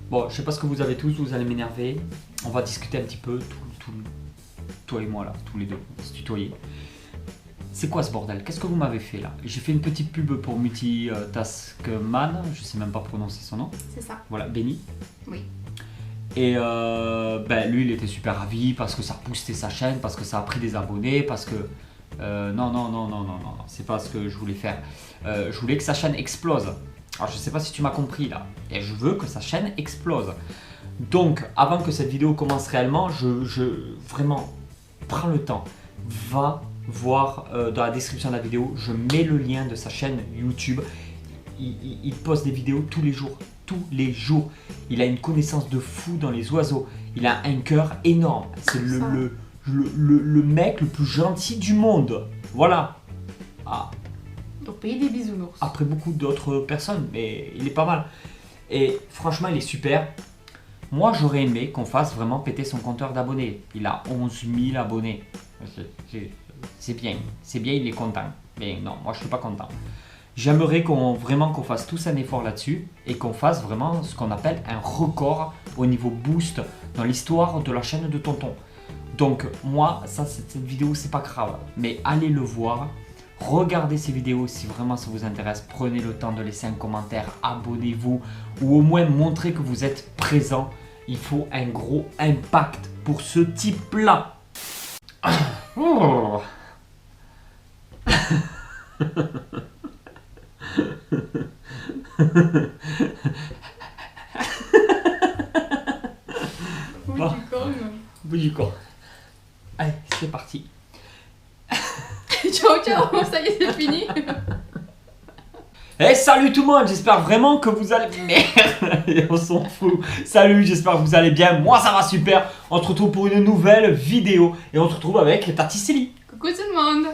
Bon, je sais pas ce que vous avez tous, vous allez m'énerver. On va discuter un petit peu, toi et moi là, tous les deux, on va se tutoyer. C'est quoi ce bordel? Qu'est-ce que vous m'avez fait là? J'ai fait une petite pub pour Multitaskman, je sais même pas prononcer son nom. C'est ça. Voilà, Benny. Oui. Et lui, il était super ravi parce que ça boostait sa chaîne, parce que ça a pris des abonnés, parce que... non, c'est pas ce que je voulais faire. Je voulais que sa chaîne explose. Alors je sais pas si tu m'as compris là. Et je veux que sa chaîne explose. Donc, avant que cette vidéo commence réellement, vraiment, prends le temps. Va voir dans la description de la vidéo, je mets le lien de sa chaîne YouTube. Il poste des vidéos tous les jours. Tous les jours. Il a une connaissance de fou dans les oiseaux. Il a un cœur énorme. C'est le mec le plus gentil du monde. Voilà. Ah. Au pays des bisounours. Après beaucoup d'autres personnes, mais il est pas mal. Et franchement, il est super. Moi, j'aurais aimé qu'on fasse vraiment péter son compteur d'abonnés. Il a 11 000 abonnés. C'est bien, il est content. Mais non, moi je suis pas content. J'aimerais qu'on fasse tous un effort là-dessus et qu'on fasse vraiment ce qu'on appelle un record au niveau boost dans l'histoire de la chaîne de Tonton. Donc moi, cette vidéo, c'est pas grave, mais allez le voir. Regardez ces vidéos si vraiment ça vous intéresse. Prenez le temps de laisser un commentaire, abonnez-vous ou au moins montrez que vous êtes présent. Il faut un gros impact pour ce type-là. Oh. Bout du con. Allez, c'est parti. Ciao, ciao, ça y est, c'est fini. Eh, salut tout le monde, j'espère vraiment que vous allez... Merde, on s'en fout. Salut, j'espère que vous allez bien. Moi, ça va super. On se retrouve pour une nouvelle vidéo. Et on se retrouve avec Tati Célie. Coucou tout le monde.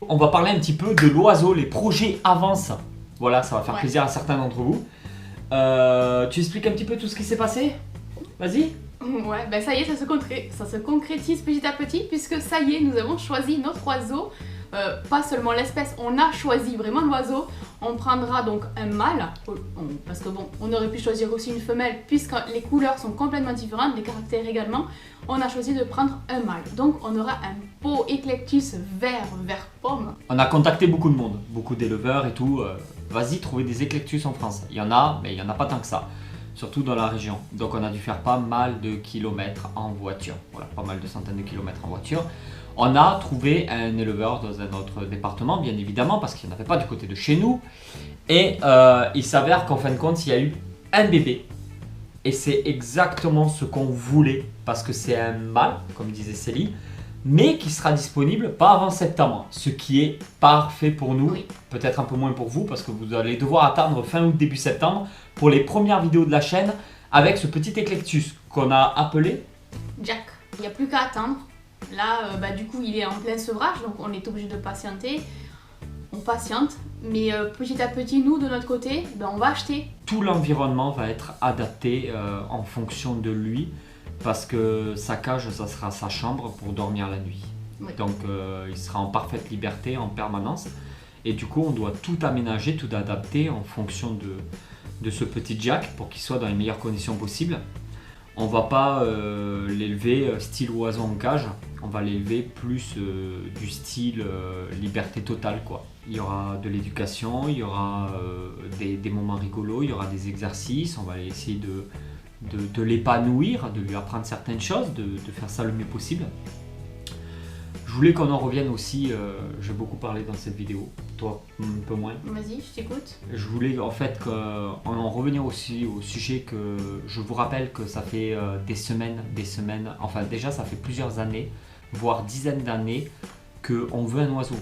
On va parler un petit peu de l'oiseau. Les projets avancent. Voilà, ça va faire Ouais. plaisir à certains d'entre vous. Tu expliques un petit peu tout ce qui s'est passé? Vas-y. Ouais, ben ça y est, ça se concrétise petit à petit, puisque ça y est, nous avons choisi notre oiseau. Pas seulement l'espèce, on a choisi vraiment l'oiseau. On prendra donc un mâle, parce que bon, on aurait pu choisir aussi une femelle, puisque les couleurs sont complètement différentes, les caractères également. On a choisi de prendre un mâle. Donc on aura un Pau Eclectus vert pomme. On a contacté beaucoup de monde, beaucoup d'éleveurs et tout. Vas-y, trouver des Eclectus en France. Il y en a, mais il n'y en a pas tant que ça. Surtout dans la région. Donc on a dû faire pas mal de kilomètres en voiture. Voilà, pas mal de centaines de kilomètres en voiture. On a trouvé un éleveur dans un autre département, bien évidemment, parce qu'il n'y en avait pas du côté de chez nous. Et il s'avère qu'en fin de compte, il y a eu un bébé. Et c'est exactement ce qu'on voulait, parce que c'est un mâle, comme disait Célie, mais qui sera disponible pas avant septembre, ce qui est parfait pour nous, Oui. peut-être un peu moins pour vous, parce que vous allez devoir attendre fin août, début septembre, pour les premières vidéos de la chaîne, avec ce petit Eclectus qu'on a appelé Jack. Il n'y a plus qu'à attendre. Là, du coup, il est en plein sevrage, donc on est obligé de patienter. On patiente, mais petit à petit, nous, de notre côté, on va acheter. Tout l'environnement va être adapté en fonction de lui, parce que sa cage, ça sera sa chambre pour dormir la nuit. Oui. Donc il sera en parfaite liberté en permanence. Et du coup, on doit tout aménager, tout adapter en fonction de ce petit Jack pour qu'il soit dans les meilleures conditions possibles. On va pas l'élever style oiseau en cage, on va l'élever plus du style liberté totale quoi. Il y aura de l'éducation, il y aura des moments rigolos, il y aura des exercices, on va essayer de l'épanouir, de lui apprendre certaines choses, de faire ça le mieux possible. Je voulais qu'on en revienne aussi, j'ai beaucoup parlé dans cette vidéo, toi un peu moins. Vas-y, je t'écoute. Je voulais en fait en revenir aussi au sujet que je vous rappelle que ça fait des semaines, enfin déjà ça fait plusieurs années, voire dizaines d'années qu'on veut un oiseau,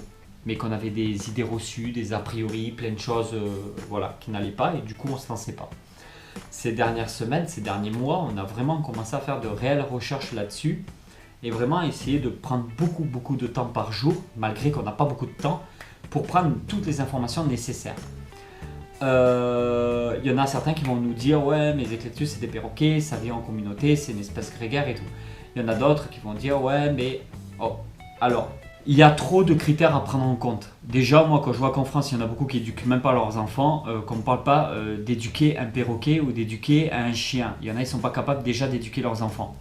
mais qu'on avait des idées reçues, des a priori, plein de choses voilà, qui n'allaient pas et du coup on ne se lançait pas. Ces dernières semaines, ces derniers mois, on a vraiment commencé à faire de réelles recherches là-dessus et vraiment essayer de prendre beaucoup de temps par jour, malgré qu'on n'a pas beaucoup de temps, pour prendre toutes les informations nécessaires. Il y en a certains qui vont nous dire ouais mais les Eclectus c'est des perroquets, ça vit en communauté, c'est une espèce grégaire et tout. Il y en a d'autres qui vont dire ouais mais oh alors Il y a trop de critères à prendre en compte. Déjà, moi, quand je vois qu'en France, il y en a beaucoup qui éduquent même pas leurs enfants, qu'on ne parle pas d'éduquer un perroquet ou d'éduquer un chien. Il y en a, ils ne sont pas capables déjà d'éduquer leurs enfants.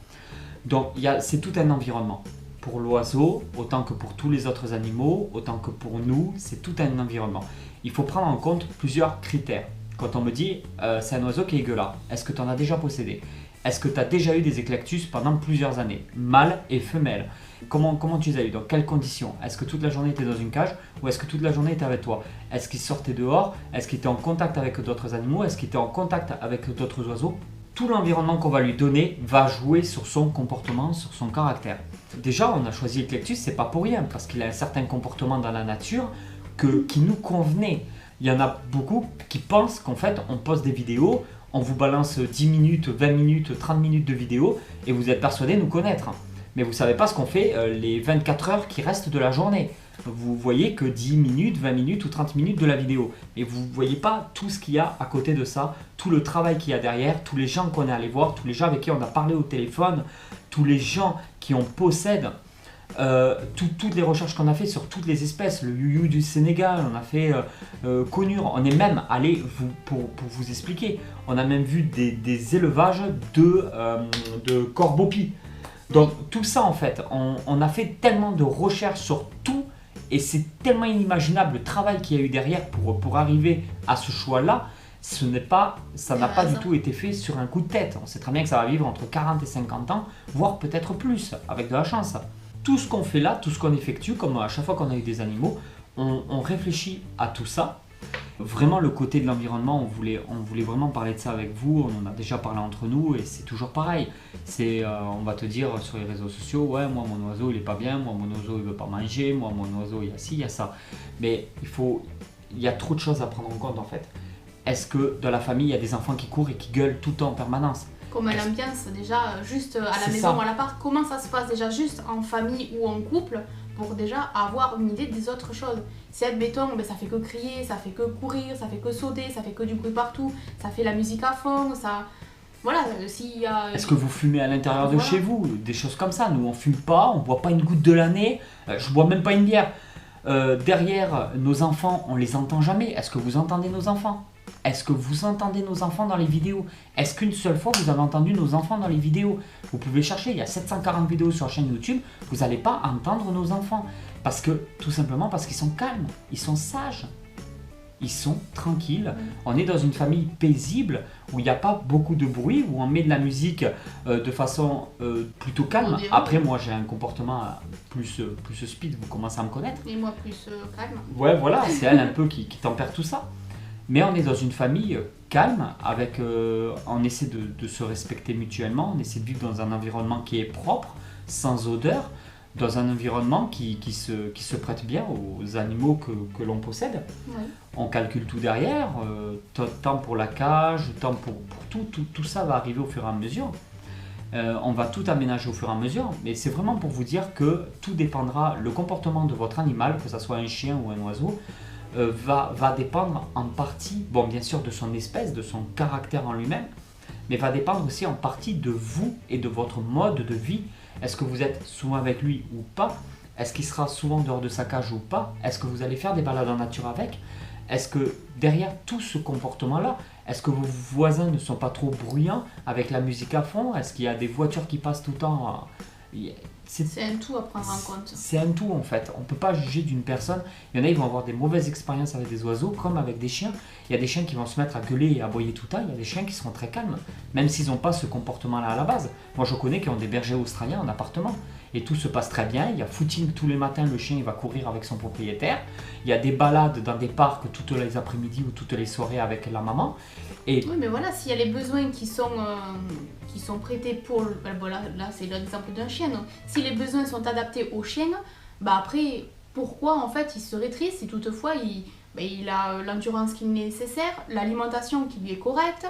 Donc, c'est tout un environnement. Pour l'oiseau, autant que pour tous les autres animaux, autant que pour nous, c'est tout un environnement. Il faut prendre en compte plusieurs critères. Quand on me dit, c'est un oiseau qui est gueulard, est-ce que tu en as déjà possédé? Est-ce que tu as déjà eu des éclectus pendant plusieurs années? Mâles et femelles. Comment tu les as eu? Dans quelles conditions? Est-ce que toute la journée était dans une cage ou est-ce que toute la journée était avec toi? Est-ce qu'il sortait dehors? Est-ce qu'il était en contact avec d'autres animaux? Est-ce qu'il était en contact avec d'autres oiseaux? Tout l'environnement qu'on va lui donner va jouer sur son comportement, sur son caractère. Déjà, on a choisi Eclectus, c'est pas pour rien, parce qu'il a un certain comportement dans la nature qui nous convenait. Il y en a beaucoup qui pensent qu'en fait, on poste des vidéos, on vous balance 10 minutes, 20 minutes, 30 minutes de vidéos et vous êtes persuadés de nous connaître. Mais vous ne savez pas ce qu'on fait les 24 heures qui restent de la journée. Vous voyez que 10 minutes, 20 minutes ou 30 minutes de la vidéo. Et vous ne voyez pas tout ce qu'il y a à côté de ça, tout le travail qu'il y a derrière, tous les gens qu'on est allé voir, tous les gens avec qui on a parlé au téléphone, tous les gens qui en possèdent. Toutes les recherches qu'on a fait sur toutes les espèces, le youyou du Sénégal, on a fait Conure, on est même allé, pour vous expliquer, on a même vu des élevages de corbeaux-pies. Donc tout ça en fait, on a fait tellement de recherches sur tout et c'est tellement inimaginable le travail qu'il y a eu derrière pour arriver à ce choix-là. Ça n'a pas du tout été fait sur un coup de tête. On sait très bien que ça va vivre entre 40 et 50 ans, voire peut-être plus, avec de la chance. Tout ce qu'on fait là, tout ce qu'on effectue, comme à chaque fois qu'on a eu des animaux, on réfléchit à tout ça. Vraiment le côté de l'environnement, on voulait vraiment parler de ça avec vous, on en a déjà parlé entre nous et c'est toujours pareil. On va te dire sur les réseaux sociaux, ouais moi mon oiseau il est pas bien, moi mon oiseau il veut pas manger, moi mon oiseau il y a ci, il y a ça. Mais il y a trop de choses à prendre en compte en fait. Est-ce que dans la famille il y a des enfants qui courent et qui gueulent tout le temps en permanence? Comment l'ambiance déjà juste à la maison ou à l'appart, comment ça se passe déjà juste en famille ou en couple pour déjà avoir une idée des autres choses. Si admettons, ça fait que crier, ça fait que courir, ça fait que sauter, ça fait que du bruit partout, ça fait la musique à fond, ça... Voilà, s'il y a... Est-ce que vous fumez à l'intérieur de chez vous? Des choses comme ça. Nous on fume pas, on boit pas une goutte de l'année, je bois même pas une bière. Derrière nos enfants, on les entend jamais. Est-ce que vous entendez nos enfants? Est-ce que vous entendez nos enfants dans les vidéos? Est-ce qu'une seule fois vous avez entendu nos enfants dans les vidéos? Vous pouvez chercher, il y a 740 vidéos sur la chaîne YouTube, vous n'allez pas entendre nos enfants. Tout simplement parce qu'ils sont calmes, ils sont sages, ils sont tranquilles. On est dans une famille paisible où il n'y a pas beaucoup de bruit, où on met de la musique de façon plutôt calme. Après moi j'ai un comportement plus speed, vous commencez à me connaître. Et moi plus calme. Ouais voilà, c'est elle un peu qui tempère tout ça. Mais on est dans une famille calme, on essaie de se respecter mutuellement, on essaie de vivre dans un environnement qui est propre, sans odeur, dans un environnement qui se prête bien aux animaux que l'on possède. Oui. On calcule tout derrière, temps pour la cage, temps pour tout ça va arriver au fur et à mesure. On va tout aménager au fur et à mesure, mais c'est vraiment pour vous dire que tout dépendra, le comportement de votre animal, que ce soit un chien ou un oiseau, va dépendre en partie, bon bien sûr de son espèce, de son caractère en lui-même, mais va dépendre aussi en partie de vous et de votre mode de vie. Est-ce que vous êtes souvent avec lui ou pas? Est-ce qu'il sera souvent dehors de sa cage ou pas? Est-ce que vous allez faire des balades en nature avec? Est-ce que derrière tout ce comportement-là, est-ce que vos voisins ne sont pas trop bruyants avec la musique à fond? Est-ce qu'il y a des voitures qui passent tout le temps? C'est un tout à prendre en compte. C'est un tout en fait. On ne peut pas juger d'une personne. Il y en a, ils vont avoir des mauvaises expériences avec des oiseaux comme avec des chiens. Il y a des chiens qui vont se mettre à gueuler et à aboyer tout le temps. Il y a des chiens qui seront très calmes, même s'ils n'ont pas ce comportement-là à la base. Moi je connais qui ont des bergers australiens en appartement. Et tout se passe très bien. Il y a footing tous les matins, le chien il va courir avec son propriétaire. Il y a des balades dans des parcs toutes les après-midi ou toutes les soirées avec la maman. Oui, mais voilà, s'il y a les besoins qui sont prêtés pour... Voilà, là, c'est l'exemple d'un chien. Donc, si les besoins sont adaptés au chien, après, pourquoi en fait il serait triste si toutefois il a l'endurance qui est nécessaire, l'alimentation qui lui est correcte,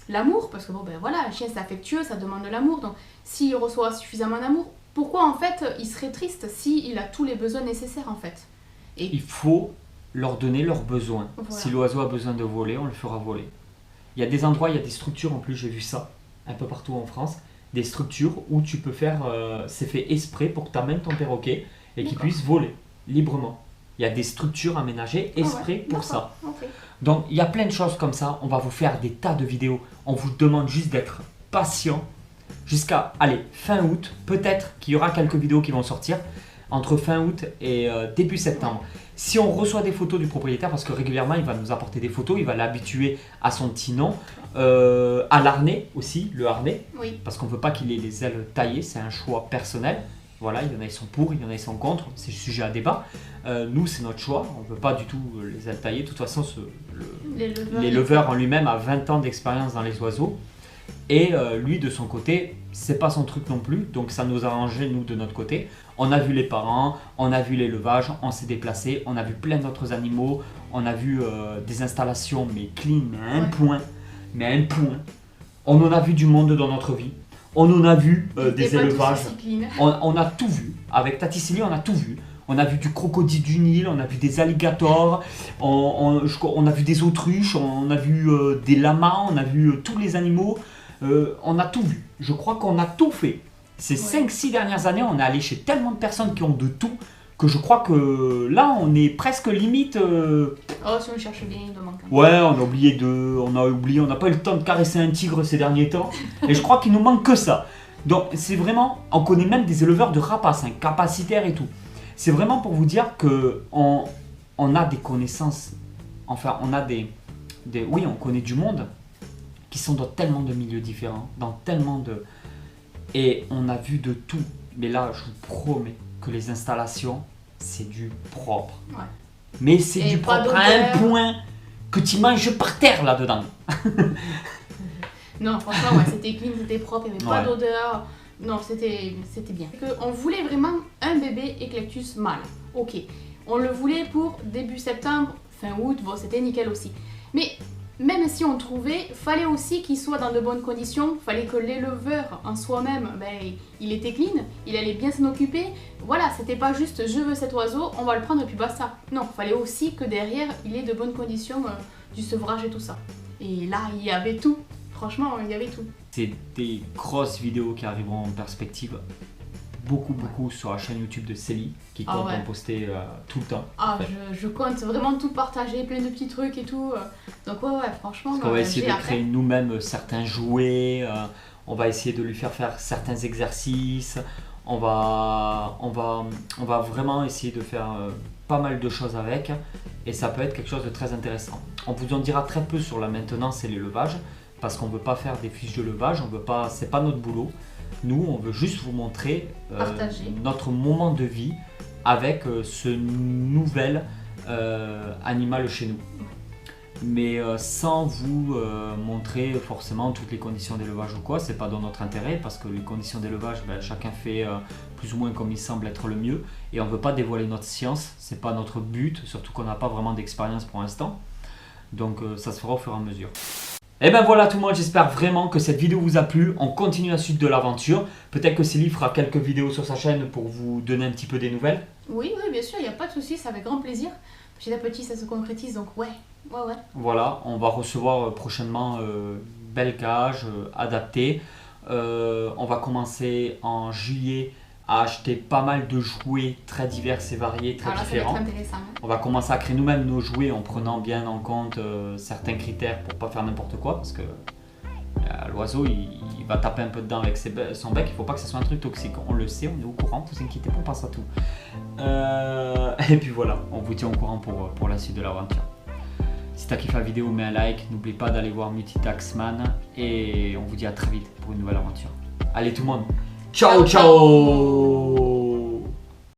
l'amour, parce que voilà, un chien c'est affectueux, ça demande de l'amour. Donc, s'il reçoit suffisamment d'amour, pourquoi en fait il serait triste s'il a tous les besoins nécessaires en fait? Il faut leur donner leurs besoins. Voilà. Si l'oiseau a besoin de voler, on le fera voler. Il y a des endroits, il y a des structures en plus, j'ai vu ça un peu partout en France. des structures où tu peux faire, c'est fait exprès pour que tu amènes ton perroquet et qu'il puisse voler librement. Il y a des structures aménagées exprès pour ça. Okay. Donc il y a plein de choses comme ça. On va vous faire des tas de vidéos. On vous demande juste d'être patient jusqu'à, allez, fin août. Peut-être qu'il y aura quelques vidéos qui vont sortir entre fin août et début septembre. Si on reçoit des photos du propriétaire, parce que régulièrement il va nous apporter des photos, il va l'habituer à son petit nom, à l'harnais aussi, le harnais, parce qu'on ne veut pas qu'il ait les ailes taillées, c'est un choix personnel. Voilà, il y en a qui sont pour, il y en a qui sont contre, c'est sujet à débat. Nous, c'est notre choix, on ne veut pas du tout les ailes taillées. De toute façon, l'éleveur en lui-même a 20 ans d'expérience dans les oiseaux. Et lui, de son côté, c'est pas son truc non plus, donc ça nous a arrangé, nous, de notre côté. On a vu les parents, on a vu l'élevage, on s'est déplacé, on a vu plein d'autres animaux, on a vu des installations, mais clean, mais à un point. On en a vu du monde dans notre vie. On en a vu des élevages. On a tout vu. Avec Tati Célie, on a tout vu. On a vu du crocodile du Nil, on a vu des alligators, on a vu des autruches, on a vu des lamas, on a vu tous les animaux. On a tout vu. Je crois qu'on a tout fait. Ces 5-6 dernières années, on est allé chez tellement de personnes qui ont de tout que je crois que là, on est presque limite. Oh, si on cherche bien, il doit manquer. Ouais, on n'a pas eu le temps de caresser un tigre ces derniers temps. Et je crois qu'il nous manque que ça. Donc, c'est vraiment. On connaît même des éleveurs de rapaces, hein, capacitaires et tout. C'est vraiment pour vous dire que on a des connaissances. Enfin, on a oui, on connaît du monde qui sont dans tellement de milieux différents, dans tellement de. Et on a vu de tout. Mais là, je vous promets que les installations, c'est du propre. Ouais. Mais c'est du propre à un point que tu manges par terre là-dedans. Non, franchement, c'était clean, c'était propre, il n'y avait pas d'odeur. Non, c'était bien. On voulait vraiment un bébé Eclectus mâle. Ok. On le voulait pour début septembre, fin août, bon, c'était nickel aussi. Mais même si on trouvait, fallait aussi qu'il soit dans de bonnes conditions, fallait que l'éleveur en soi-même, il était clean, il allait bien s'en occuper. Voilà, c'était pas juste je veux cet oiseau, on va le prendre et puis basta. Non, fallait aussi que derrière il ait de bonnes conditions du sevrage et tout ça. Et là, il y avait tout. Franchement, il y avait tout. C'est des grosses vidéos qui arriveront en perspective. Beaucoup sur la chaîne YouTube de Célie qui compte en poster tout le temps. Je compte vraiment tout partager, plein de petits trucs et tout. Donc franchement. Parce qu'on va essayer de créer nous-mêmes certains jouets, on va essayer de lui faire certains exercices, on va vraiment essayer de faire pas mal de choses avec et ça peut être quelque chose de très intéressant. On vous en dira très peu sur la maintenance et l'élevage parce qu'on ne veut pas faire des fiches de levage, c'est pas notre boulot. Nous, on veut juste vous montrer notre moment de vie avec ce nouvel animal chez nous. Mais sans vous montrer forcément toutes les conditions d'élevage ou quoi, c'est pas dans notre intérêt parce que les conditions d'élevage, chacun fait plus ou moins comme il semble être le mieux et on veut pas dévoiler notre science, c'est pas notre but, surtout qu'on n'a pas vraiment d'expérience pour l'instant. Donc ça se fera au fur et à mesure. Et ben voilà tout le monde, j'espère vraiment que cette vidéo vous a plu. On continue la suite de l'aventure. Peut-être que Célie fera quelques vidéos sur sa chaîne pour vous donner un petit peu des nouvelles. Oui, bien sûr, il n'y a pas de souci, c'est avec grand plaisir. Petit à petit, ça se concrétise, donc ouais. Voilà, on va recevoir prochainement belle cage adaptée. On va commencer en juillet à acheter pas mal de jouets très divers et variés, très différents. Ça va être intéressant. On va commencer à créer nous-mêmes nos jouets en prenant bien en compte certains critères pour pas faire n'importe quoi parce que l'oiseau il va taper un peu dedans avec son bec, il faut pas que ce soit un truc toxique. On le sait, on est au courant, vous inquiétez pas, on passe à tout. Et puis voilà, on vous tient au courant pour la suite de l'aventure. Si t'as kiffé la vidéo, mets un like, n'oublie pas d'aller voir Multitaxman et on vous dit à très vite pour une nouvelle aventure. Allez tout le monde, ciao ciao.